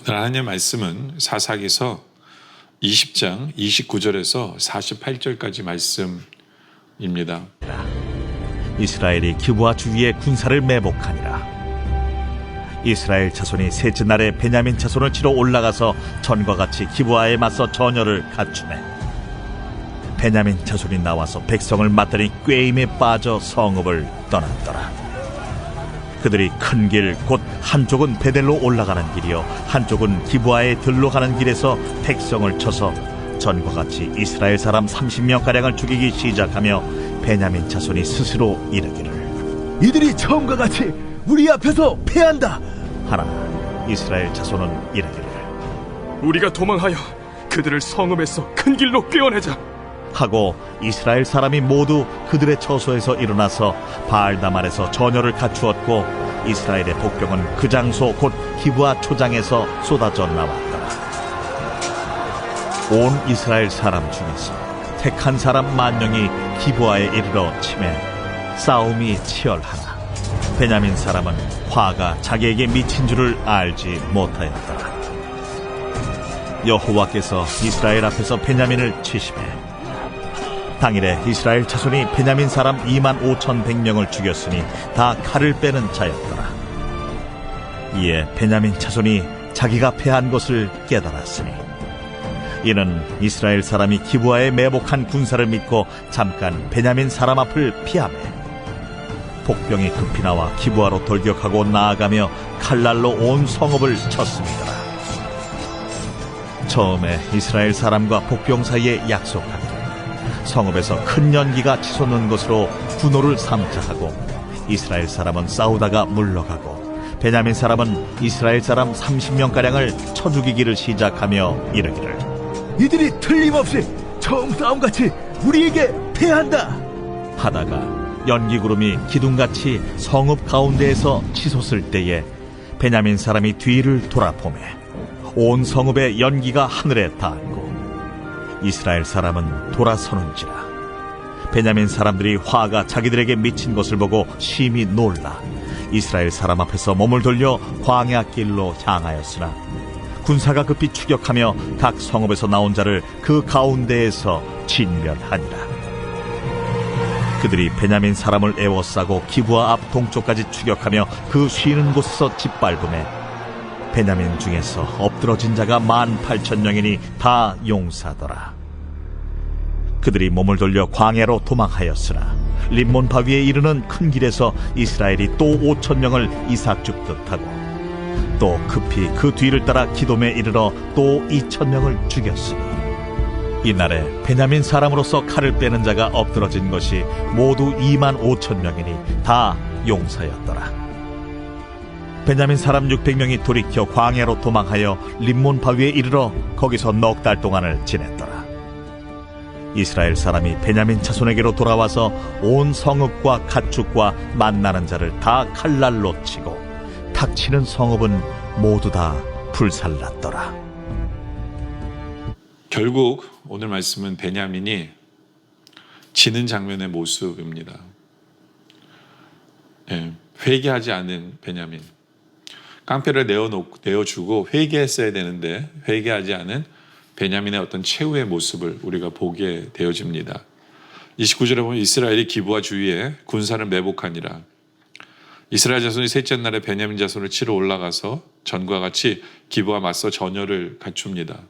오늘 하나님의 말씀은 사사기서 20장 29절에서 48절까지 말씀입니다. 이스라엘이 기브아 주위에 군사를 매복하니라. 이스라엘 자손이 셋째 날에 베냐민 자손을 치러 올라가서 전과 같이 기브아에 맞서 전열을 갖추매 베냐민 자손이 나와서 백성을 맞더니 꾀임에 빠져 성읍을 떠났더라. 그들이 큰 길 곧 한쪽은 베델로 올라가는 길이요 한쪽은 기브아에 들로 가는 길에서 백성을 쳐서 전과 같이 이스라엘 사람 30명가량을 죽이기 시작하며 베냐민 자손이 스스로 이르기를 이들이 처음과 같이 우리 앞에서 패한다 하나 이스라엘 자손은 이르기를 우리가 도망하여 그들을 성읍에서 큰 길로 꿰어내자. 하고 이스라엘 사람이 모두 그들의 처소에서 일어나서 바알다말에서 전열을 갖추었고 이스라엘의 복병은 그 장소 곧 기브아 초장에서 쏟아져 나왔더라. 온 이스라엘 사람 중에서 택한 사람 10,000명이 기브아에 이르러 치매 싸움이 치열하나 베냐민 사람은 화가 자기에게 미친 줄을 알지 못하였더라. 여호와께서 이스라엘 앞에서 베냐민을 치시매 당일에 이스라엘 자손이 베냐민 사람 25,100명을 죽였으니 다 칼을 빼는 자였더라. 이에 베냐민 자손이 자기가 패한 것을 깨달았으니 이는 이스라엘 사람이 기브아에 매복한 군사를 믿고 잠깐 베냐민 사람 앞을 피하매 복병이 급히 나와 기브아로 돌격하고 나아가며 칼날로 온 성읍을 쳤습니다. 처음에 이스라엘 사람과 복병 사이에 약속한 성읍에서 큰 연기가 치솟는 것으로 분노를 삼자 하고 이스라엘 사람은 싸우다가 물러가고 베냐민 사람은 이스라엘 사람 30명가량을 쳐 죽이기를 시작하며 이르기를 이들이 틀림없이 처음 싸움같이 우리에게 패한다 하다가 연기구름이 기둥같이 성읍 가운데에서 치솟을 때에 베냐민 사람이 뒤를 돌아보매 온 성읍의 연기가 하늘에 닿았고 이스라엘 사람은 돌아서는지라. 베냐민 사람들이 화가 자기들에게 미친 것을 보고 심히 놀라 이스라엘 사람 앞에서 몸을 돌려 광야 길로 향하였으나 군사가 급히 추격하며 각 성읍에서 나온 자를 그 가운데에서 진멸하니라. 그들이 베냐민 사람을 에워싸고 기브아 앞 동쪽까지 추격하며 그 쉬는 곳에서 짓밟음에 베냐민 중에서 엎드러진 자가 18,000명이니 다 용사더라. 그들이 몸을 돌려 광야로 도망하였으나 림몬 바위에 이르는 큰 길에서 이스라엘이 또 5,000명을 이삭 죽듯 하고 또 급히 그 뒤를 따라 기돔에 이르러 또 2,000명을 죽였으니 이날에 베냐민 사람으로서 칼을 빼는 자가 엎드러진 것이 모두 25,000명이니 다 용사였더라. 베냐민 사람 600명이 돌이켜 광야로 도망하여 림몬 바위에 이르러 거기서 넉 달 동안을 지냈더라. 이스라엘 사람이 베냐민 자손에게로 돌아와서 온 성읍과 가축과 만나는 자를 다 칼날로 치고 탁치는 성읍은 모두 다 불살랐더라. 결국 오늘 말씀은 베냐민이 지는 장면의 모습입니다. 회개하지 않은 베냐민. 깡패를 내어주고 회개했어야 되는데 회개하지 않은 베냐민의 어떤 최후의 모습을 우리가 보게 되어집니다. 29절에 보면 이스라엘이 기브아 주위에 군사를 매복하니라. 이스라엘 자손이 셋째 날에 베냐민 자손을 치러 올라가서 전과 같이 기브아 맞서 전열을 갖춥니다.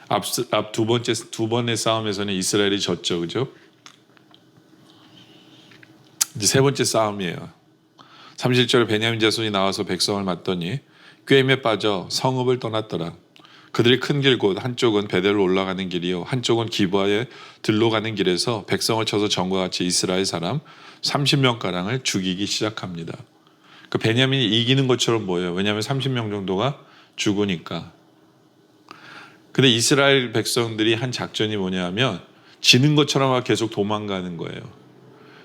앞 두 번의 싸움에서는 이스라엘이 졌죠, 그죠? 이제 세 번째 싸움이에요. 31절에 베냐민 자손이 나와서 백성을 맞더니 꾀임에 빠져 성읍을 떠났더라. 그들이 큰 길 곧 한쪽은 베델로 올라가는 길이요 한쪽은 기브아에 들로 가는 길에서 백성을 쳐서 전과 같이 이스라엘 사람 30명가량을 죽이기 시작합니다. 그 베냐민이 이기는 것처럼 보여요. 왜냐하면 30명 정도가 죽으니까. 근데 이스라엘 백성들이 한 작전이 뭐냐면 지는 것처럼 계속 도망가는 거예요.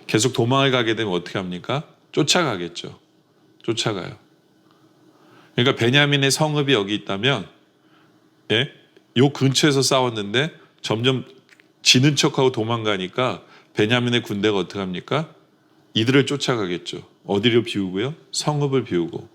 계속 도망을 가게 되면 어떻게 합니까? 쫓아가겠죠. 쫓아가요. 그러니까 베냐민의 성읍이 여기 있다면 요 근처에서 싸웠는데 점점 지는 척하고 도망가니까 베냐민의 군대가 어떻게 합니까? 이들을 쫓아가겠죠. 어디를 비우고요? 성읍을 비우고.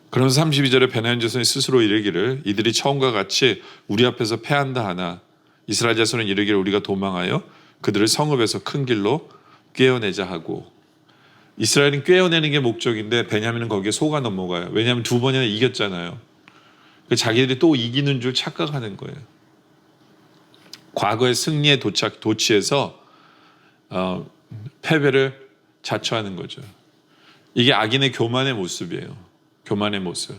그러면서 32절에 베냐민 자손이 스스로 이르기를 이들이 처음과 같이 우리 앞에서 패한다 하나 이스라엘 자손은 이르기를 우리가 도망하여 그들을 성읍에서 큰 길로 꿰어내자 하고. 이스라엘은 꿰어내는 게 목적인데 베냐민은 거기에 속아 넘어가요. 왜냐하면 두 번이나 이겼잖아요. 자기들이 또 이기는 줄 착각하는 거예요. 과거의 승리에 도취해서 패배를 자처하는 거죠. 이게 악인의 교만의 모습이에요. 교만의 모습.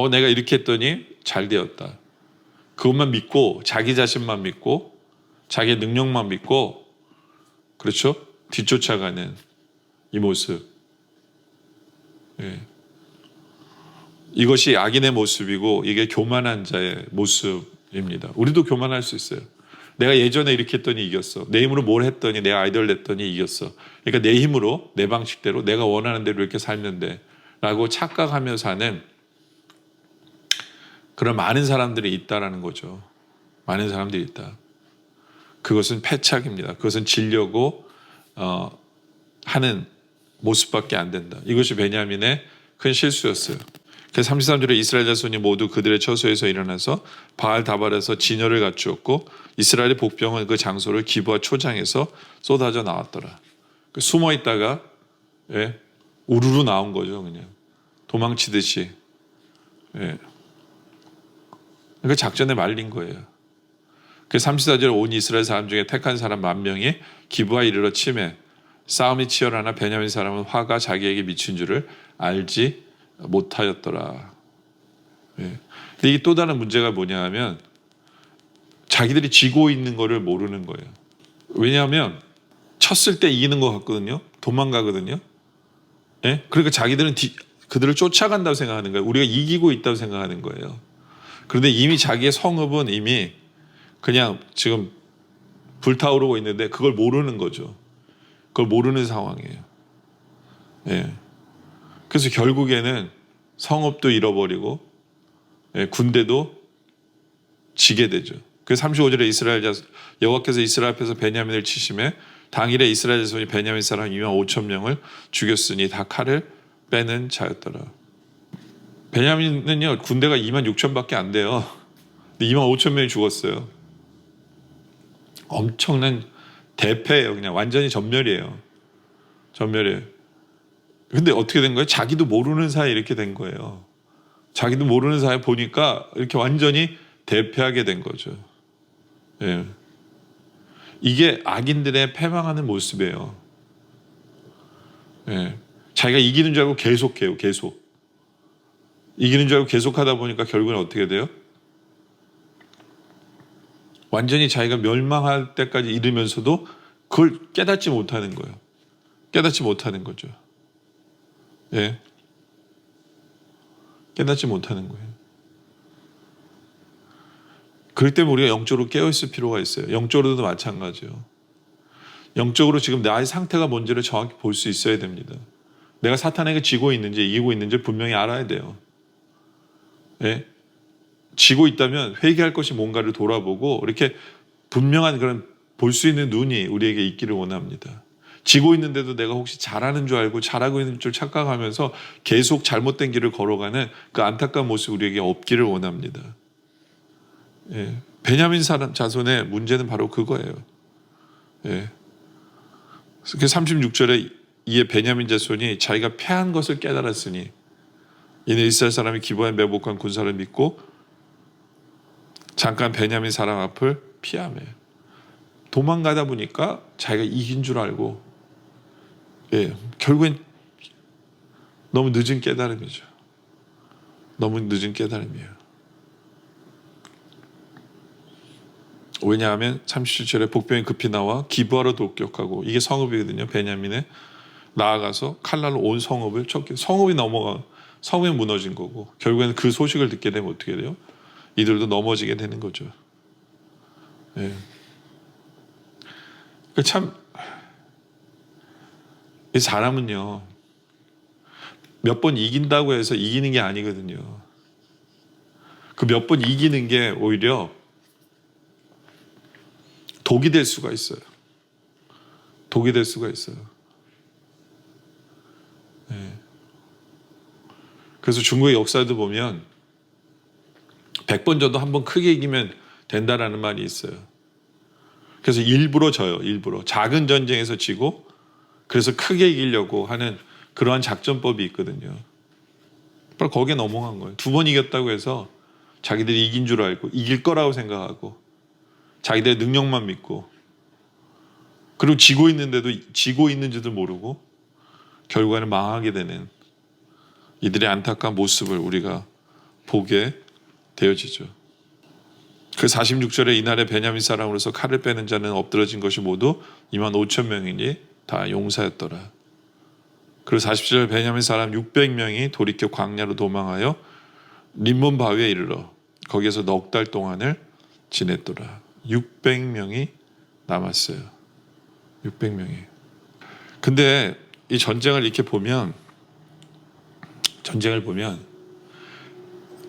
내가 이렇게 했더니 잘 되었다. 그것만 믿고 자기 자신만 믿고 자기 능력만 믿고 그렇죠? 뒤쫓아가는 이 모습. 이것이 악인의 모습이고 이게 교만한 자의 모습입니다. 우리도 교만할 수 있어요. 내가 예전에 이렇게 했더니 이겼어. 내 힘으로 뭘 했더니 내가 아이디어를 냈더니 이겼어. 그러니까 내 힘으로 내 방식대로 내가 원하는 대로 이렇게 살면 돼 라고 착각하며 사는 그런 많은 사람들이 있다라는 거죠. 많은 사람들이 있다. 그것은 패착입니다. 그것은 지려고 하는 모습밖에 안 된다. 이것이 베냐민의 큰 실수였어요. 그래서 33절에 이스라엘 자손이 모두 그들의 처소에서 일어나서 바알 다발에서 진열을 갖추었고 이스라엘의 복병은 그 장소를 기브아 초장에서 쏟아져 나왔더라. 숨어 있다가 우르르 나온 거죠. 그냥 도망치듯이. 그 작전에 말린 거예요. 그 34절에 온 이스라엘 사람 중에 택한 사람 10,000명이 기브아에 이르러 치매 싸움이 치열하나 베냐민 사람은 화가 자기에게 미친 줄을 알지 못하였더라. 근데 이게 또 다른 문제가 뭐냐 하면 자기들이 지고 있는 거를 모르는 거예요. 왜냐하면 쳤을 때 이기는 것 같거든요. 도망가거든요. 그러니까 자기들은 그들을 쫓아간다고 생각하는 거예요. 우리가 이기고 있다고 생각하는 거예요. 그런데 이미 자기의 성읍은 이미 그냥 지금 불타오르고 있는데 그걸 모르는 거죠. 그걸 모르는 상황이에요. 그래서 결국에는 성읍도 잃어버리고 군대도 지게 되죠. 그래서 35절에 여호와께서 이스라엘 앞에서 베냐민을 치심에 당일에 이스라엘 자손이 베냐민 사람 25,000명을 죽였으니 다 칼을 빼는 자였더라. 베냐민은요 군대가 26,000밖에 안 돼요. 근데 25,000명이 죽었어요. 엄청난 대패예요. 그냥 완전히 전멸이에요. 전멸이에요. 근데 어떻게 된 거예요? 자기도 모르는 사이에 이렇게 된 거예요. 자기도 모르는 사이에 보니까 이렇게 완전히 대패하게 된 거죠. 이게 악인들의 패망하는 모습이에요. 자기가 이기는 줄 알고 계속해요. 계속. 이기는 줄 알고 계속하다 보니까 결국은 어떻게 돼요? 완전히 자기가 멸망할 때까지 이르면서도 그걸 깨닫지 못하는 거예요. 깨닫지 못하는 거죠. 깨닫지 못하는 거예요. 그렇기 때문에 우리가 영적으로 깨어있을 필요가 있어요. 영적으로도 마찬가지예요. 영적으로 지금 나의 상태가 뭔지를 정확히 볼 수 있어야 됩니다. 내가 사탄에게 지고 있는지 이기고 있는지 분명히 알아야 돼요. 지고 있다면 회개할 것이 뭔가를 돌아보고 이렇게 분명한 그런 볼 수 있는 눈이 우리에게 있기를 원합니다. 지고 있는데도 내가 혹시 잘하는 줄 알고 잘하고 있는 줄 착각하면서 계속 잘못된 길을 걸어가는 그 안타까운 모습 우리에게 없기를 원합니다. 베냐민 사람 자손의 문제는 바로 그거예요. 그래서 36절에 이에 베냐민 자손이 자기가 패한 것을 깨달았으니 이는 이스라엘 사람이 기브아에 매복한 군사를 믿고 잠깐 베냐민 사람 앞을 피하며 도망가다 보니까 자기가 이긴 줄 알고 결국엔 너무 늦은 깨달음이죠. 너무 늦은 깨달음이에요. 왜냐하면 37절에 복병이 급히 나와 기브아로 돌격하고 이게 성읍이거든요. 베냐민에 나아가서 칼날로 온 성읍을 쳤기 성읍이 무너진 거고 결국에는 그 소식을 듣게 되면 어떻게 돼요? 이들도 넘어지게 되는 거죠. 참 이 사람은요 몇 번 이긴다고 해서 이기는 게 아니거든요. 그 몇 번 이기는 게 오히려 독이 될 수가 있어요. 독이 될 수가 있어요. 그래서 중국의 역사도 보면 100번 져도 한 번 크게 이기면 된다라는 말이 있어요. 그래서 일부러 져요. 일부러. 작은 전쟁에서 지고 그래서 크게 이기려고 하는 그러한 작전법이 있거든요. 바로 거기에 넘어간 거예요. 2번 이겼다고 해서 자기들이 이긴 줄 알고 이길 거라고 생각하고 자기들의 능력만 믿고 그리고 지고 있는데도 지고 있는지도 모르고 결국에는 망하게 되는 이들의 안타까운 모습을 우리가 보게 되어지죠. 그 46절에 이날에 베냐민 사람으로서 칼을 빼는 자는 엎드러진 것이 모두 25,000명이니 다 용사였더라. 그리고 47절 베냐민 사람 600명이 돌이켜 광야로 도망하여 림몬 바위에 이르러 거기에서 넉 달 동안을 지냈더라. 600명이 남았어요. 600명이. 근데 이 전쟁을 보면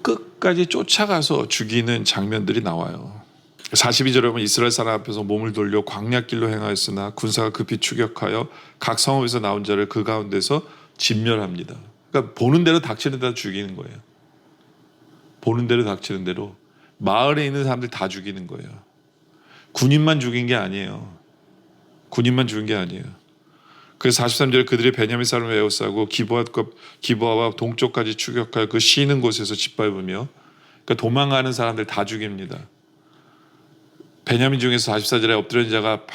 끝까지 쫓아가서 죽이는 장면들이 나와요. 42절에 보면 이스라엘 사람 앞에서 몸을 돌려 광야길로 행하였으나 군사가 급히 추격하여 각 성읍에서 나온 자를 그 가운데서 진멸합니다. 그러니까 보는 대로 닥치는 대로 죽이는 거예요. 보는 대로 닥치는 대로 마을에 있는 사람들 다 죽이는 거예요. 군인만 죽인 게 아니에요. 군인만 죽인 게 아니에요. 그래서 43절에 그들이 베냐민 사람을 에워싸고 기브아와 동쪽까지 추격하여 그 쉬는 곳에서 짓밟으며, 그러니까 도망가는 사람들 다 죽입니다. 베냐민 중에서 44절에 엎드린 자가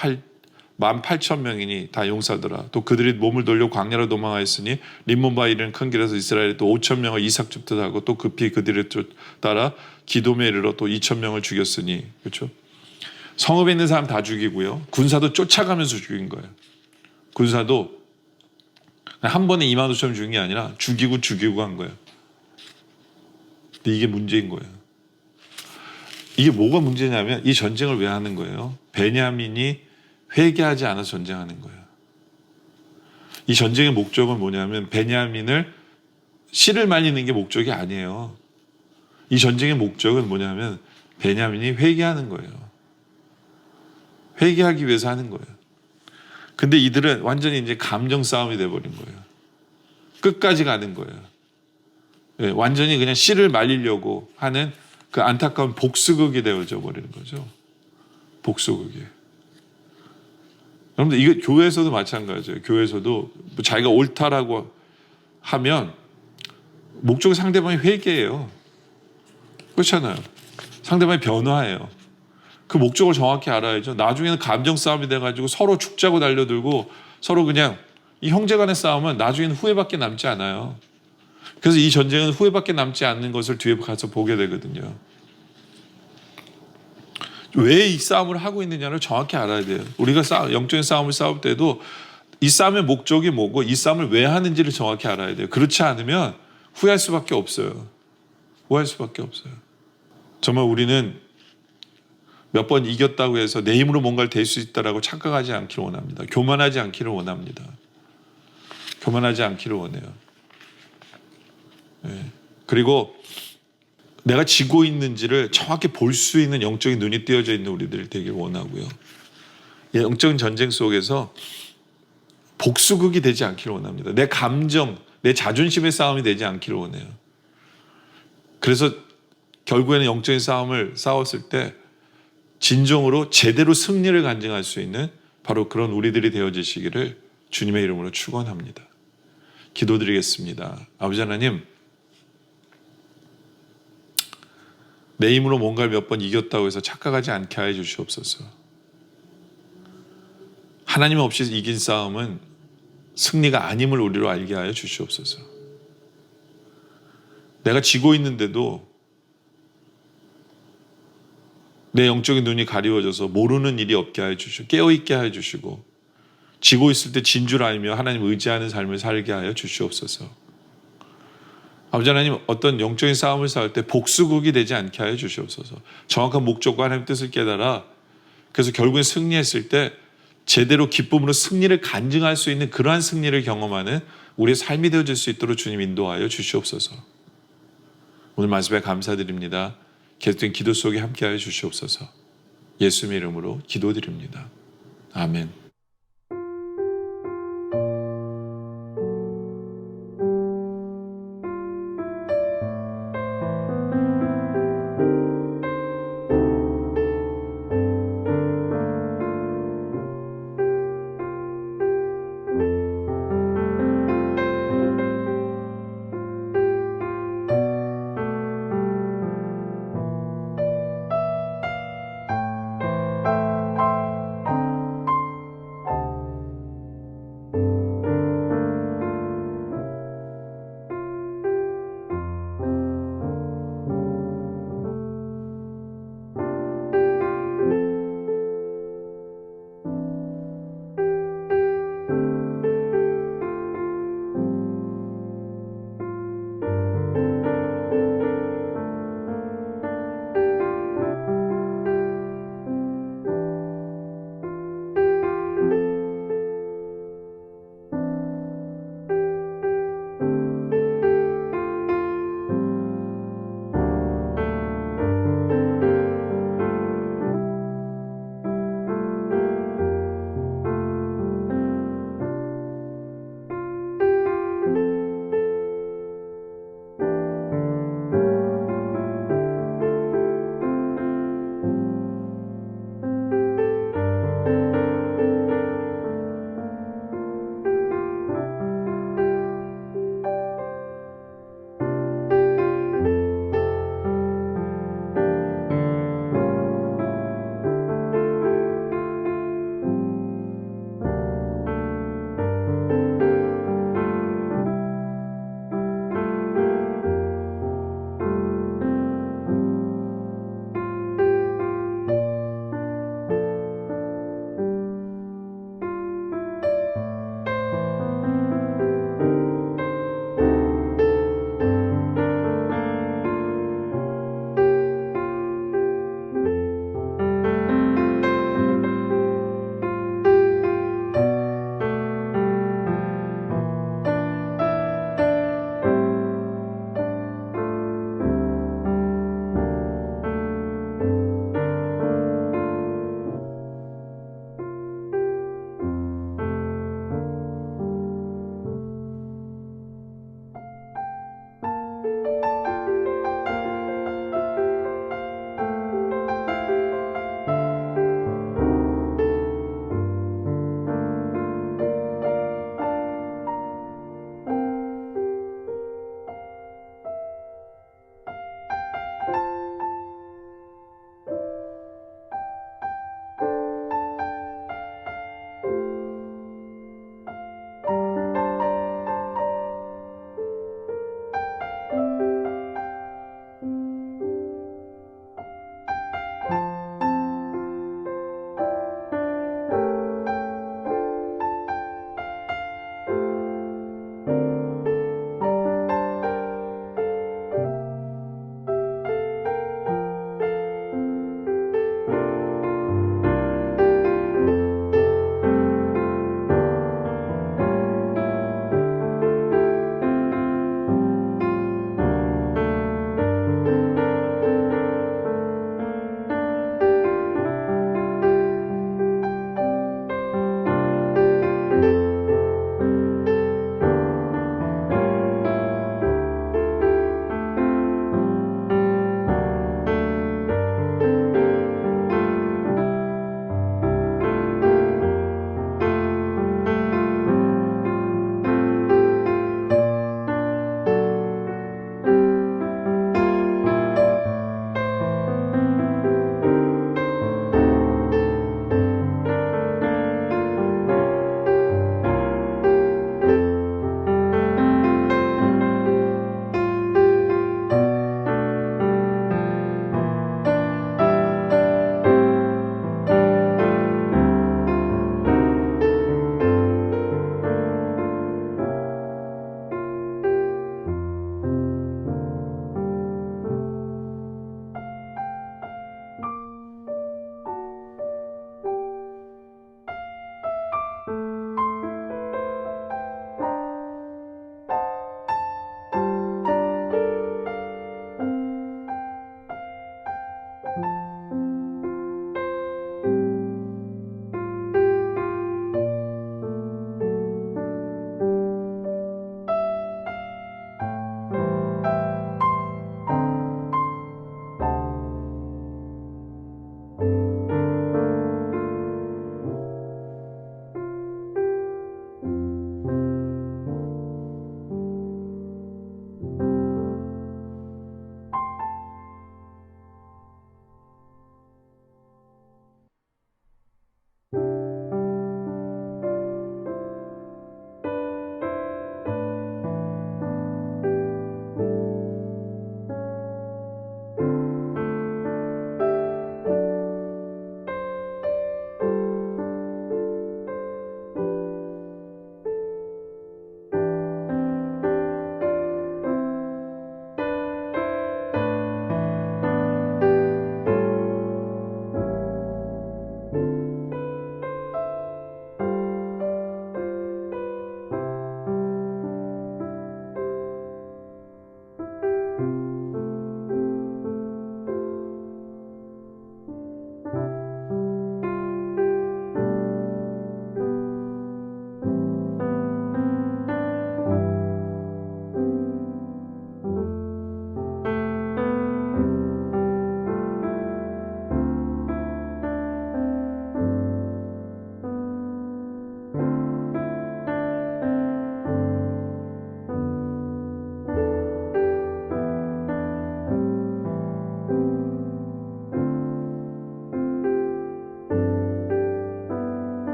18,000명이니 다 용사더라. 또 그들이 몸을 돌려 광야로 도망하였으니 림몬바에 이르는 큰 길에서 이스라엘이 또 5,000명을 이삭집도 하고 또 급히 그들을 따라 기돔에 이르러 또 2,000명을 죽였으니, 그렇죠? 성읍에 있는 사람 다 죽이고요. 군사도 쫓아가면서 죽인 거예요. 군사도 한 번에 25,000명 죽인 게 아니라 죽이고 한 거예요. 근데 이게 문제인 거예요. 이게 뭐가 문제냐면 이 전쟁을 왜 하는 거예요? 베냐민이 회개하지 않아서 전쟁하는 거예요. 이 전쟁의 목적은 뭐냐면 베냐민을 씨를 말리는 게 목적이 아니에요. 이 전쟁의 목적은 뭐냐면 베냐민이 회개하는 거예요. 회개하기 위해서 하는 거예요. 근데 이들은 완전히 이제 감정 싸움이 돼버린 거예요. 끝까지 가는 거예요. 네, 완전히 그냥 씨를 말리려고 하는 그 안타까운 복수극이 되어져 버리는 거죠. 복수극이. 여러분들 이거 교회에서도 마찬가지예요. 교회에서도 뭐 자기가 옳다라고 하면 목적이 상대방이 회개예요. 그렇잖아요. 상대방이 변화해요. 그 목적을 정확히 알아야죠. 나중에는 감정 싸움이 돼가지고 서로 죽자고 달려들고 서로 그냥 이 형제 간의 싸움은 나중에는 후회밖에 남지 않아요. 그래서 이 전쟁은 후회밖에 남지 않는 것을 뒤에 가서 보게 되거든요. 왜 이 싸움을 하고 있느냐를 정확히 알아야 돼요. 우리가 영적인 싸움을 싸울 때도 이 싸움의 목적이 뭐고 이 싸움을 왜 하는지를 정확히 알아야 돼요. 그렇지 않으면 후회할 수밖에 없어요. 후회할 수밖에 없어요. 정말 우리는 몇 번 이겼다고 해서 내 힘으로 뭔가를 될 수 있다라고 착각하지 않기를 원합니다. 교만하지 않기를 원합니다. 교만하지 않기를 원해요. 네. 그리고 내가 지고 있는지를 정확히 볼 수 있는 영적인 눈이 띄어져 있는 우리들이 되길 원하고요. 영적인 전쟁 속에서 복수극이 되지 않기를 원합니다. 내 감정, 내 자존심의 싸움이 되지 않기를 원해요. 그래서 결국에는 영적인 싸움을 싸웠을 때 진정으로 제대로 승리를 간증할 수 있는 바로 그런 우리들이 되어지시기를 주님의 이름으로 축원합니다. 기도드리겠습니다. 아버지 하나님, 내 힘으로 뭔가를 몇 번 이겼다고 해서 착각하지 않게 하여 주시옵소서. 하나님 없이 이긴 싸움은 승리가 아님을 우리로 알게 하여 주시옵소서. 내가 지고 있는데도 내 영적인 눈이 가리워져서 모르는 일이 없게 하여 주시고 깨어있게 하여 주시고 지고 있을 때 진 줄 알며 하나님 의지하는 삶을 살게 하여 주시옵소서. 아버지 하나님, 어떤 영적인 싸움을 싸울 때 복수극이 되지 않게 하여 주시옵소서. 정확한 목적과 하나님 뜻을 깨달아 그래서 결국엔 승리했을 때 제대로 기쁨으로 승리를 간증할 수 있는 그러한 승리를 경험하는 우리의 삶이 되어질 수 있도록 주님 인도하여 주시옵소서. 오늘 말씀에 감사드립니다. 계속된 기도 속에 함께하여 주시옵소서. 예수님의 이름으로 기도드립니다. 아멘.